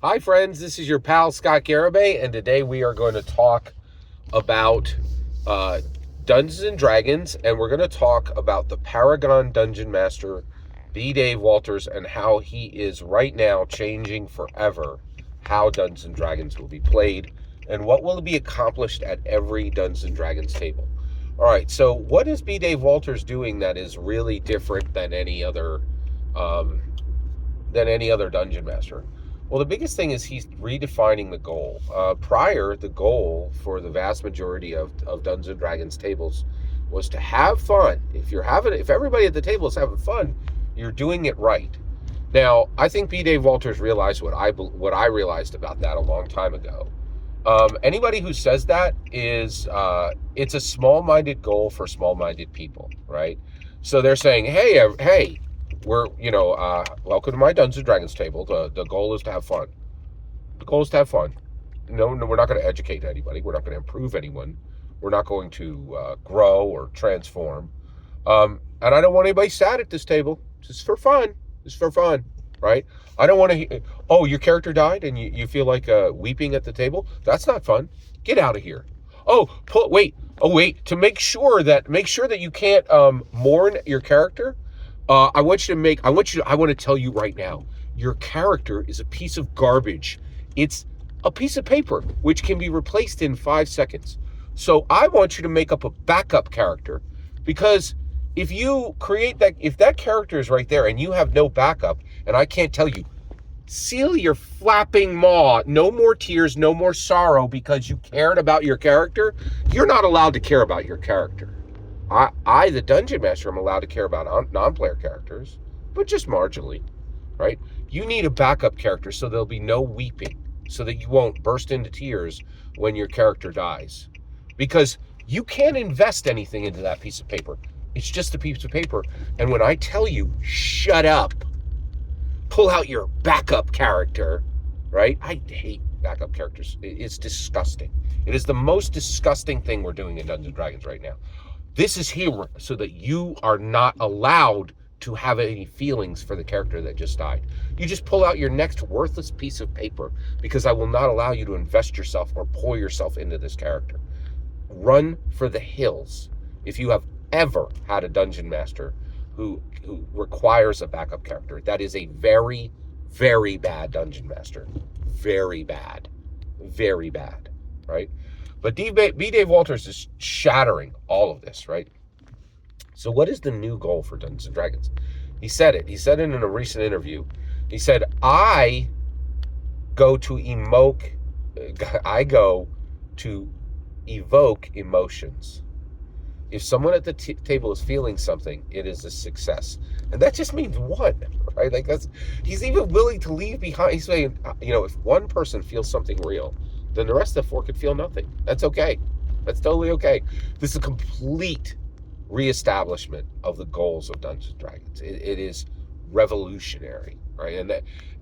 Hi, friends. This is your pal Scott Garibay, and today we are going to talk about uh, Dungeons and Dragons, and we're going to talk about the Paragon Dungeon Master, B. Dave Walters, and how he is right now changing forever how Dungeons and Dragons will be played, and what will be accomplished at every Dungeons and Dragons table. All right. So, what is B. Dave Walters doing that is really different um, than any other dungeon master? Well, the biggest thing is he's redefining the goal. Prior, the goal for the vast majority of Dungeons and Dragons tables was to have fun. If everybody at the table is having fun, you're doing it right. Now, I think B. Dave Walters realized what I realized about that a long time ago. Anybody who says that is it's a small-minded goal for small-minded people, right? So they're saying, hey, welcome to my Dungeons and Dragons table. The goal is to have fun. The goal is to have fun. No, we're not going to educate anybody. We're not going to improve anyone. We're not going to grow or transform. And I don't want anybody sad at this table. Just for fun. Just for fun, right? I don't want to. Oh, your character died, and you feel like weeping at the table. That's not fun. Get out of here. Wait. Oh, wait. To make sure that you can't mourn your character. I want to tell you right now, your character is a piece of garbage. It's a piece of paper, which can be replaced in 5 seconds. So I want you to make up a backup character, because if that character is right there and you have no backup, and I can't tell you, seal your flapping maw, no more tears, no more sorrow because you cared about your character, you're not allowed to care about your character. The dungeon master, am allowed to care about non-player characters, but just marginally, right? You need a backup character so there'll be no weeping, so that you won't burst into tears when your character dies, because you can't invest anything into that piece of paper. It's just a piece of paper. And when I tell you, shut up, pull out your backup character, right? I hate backup characters. It's disgusting. It is the most disgusting thing we're doing in Dungeons and Dragons right now. This is here so that you are not allowed to have any feelings for the character that just died. You just pull out your next worthless piece of paper, because I will not allow you to invest yourself or pour yourself into this character. Run for the hills if you have ever had a dungeon master who requires a backup character. That is a very, very bad dungeon master. Very bad. Very bad, right? But B. Dave Walters is shattering all of this, right? So what is the new goal for Dungeons & Dragons? He said it. He said it in a recent interview. He said, I go to evoke emotions. If someone at the table is feeling something, it is a success. And that just means one, right? He's even willing to leave behind. He's saying, if one person feels something real, then the rest of the four could feel nothing. That's okay. That's totally okay. This is a complete reestablishment of the goals of Dungeons & Dragons. It is revolutionary, right?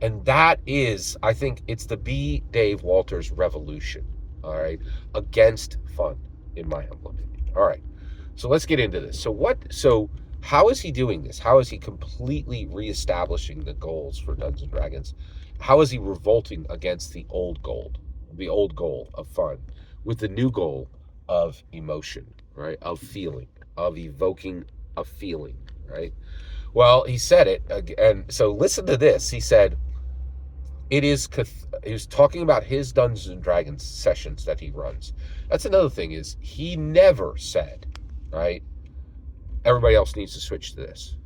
And that is, I think, it's the B. Dave Walters revolution, all right, against fun, in my humble opinion. All right, so let's get into this. So how is he doing this? How is he completely reestablishing the goals for Dungeons & Dragons? How is he revolting against the old goal of fun, with the new goal of emotion, right? Of feeling, of evoking a feeling, right? Well, he said it, and so listen to this. He said, he was talking about his Dungeons and Dragons sessions that he runs. That's another thing, is he never said, right, everybody else needs to switch to this.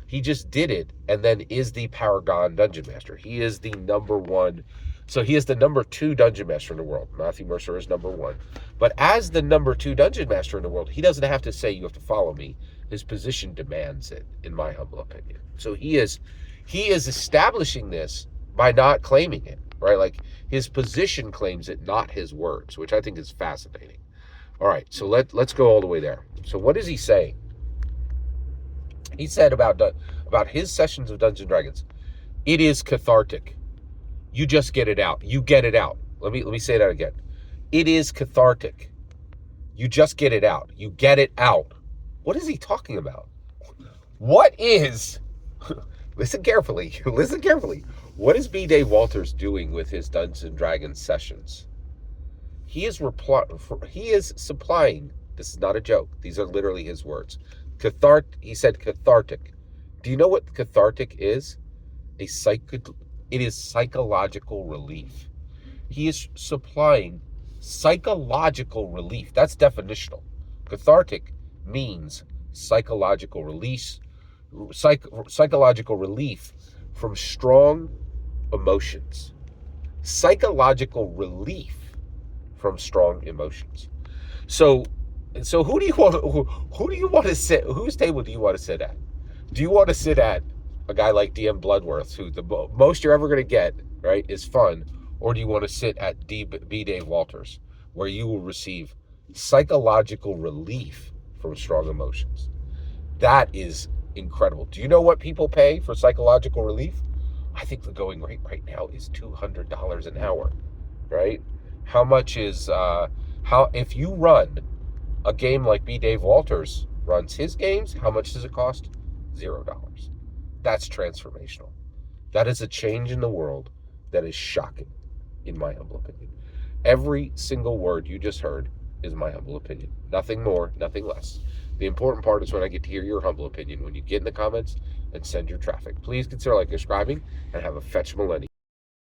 He just did it, and then is the Paragon Dungeon Master. He is the number one. So he is the number 2 Dungeon Master in the world. Matthew Mercer is number 1. But as the number 2 Dungeon Master in the world, he doesn't have to say, you have to follow me. His position demands it, in my humble opinion. So he is establishing this by not claiming it, right? Like, his position claims it, not his words, which I think is fascinating. All right, so let's go all the way there. So what is he saying? He said about his sessions of Dungeons & Dragons, it is cathartic. You just get it out. You get it out. Let me say that again. It is cathartic. You just get it out. You get it out. What is he talking about? Listen carefully. What is B. Dave Walters doing with his Dungeons and Dragons sessions? He is supplying. This is not a joke. These are literally his words. He said cathartic. Do you know what cathartic is? It is psychological relief. He is supplying psychological relief. That's definitional. Cathartic means psychological release, psychological relief from strong emotions. Psychological relief from strong emotions. So who do you want to sit? Whose table do you want to sit at? Do you want to sit at a guy like DM Bloodworth, who the most you're ever going to get, right, is fun, or do you want to sit at B. Dave Walters, where you will receive psychological relief from strong emotions? That is incredible. Do you know what people pay for psychological relief? I think the going rate right now is $200 an hour, right? How much is if you run a game like B. Dave Walters runs his games, how much does it cost? $0. That's transformational. That is a change in the world that is shocking, in my humble opinion. Every single word you just heard is my humble opinion. Nothing more, nothing less. The important part is when I get to hear your humble opinion, when you get in the comments and send your traffic. Please consider subscribing and have a fetch millennium.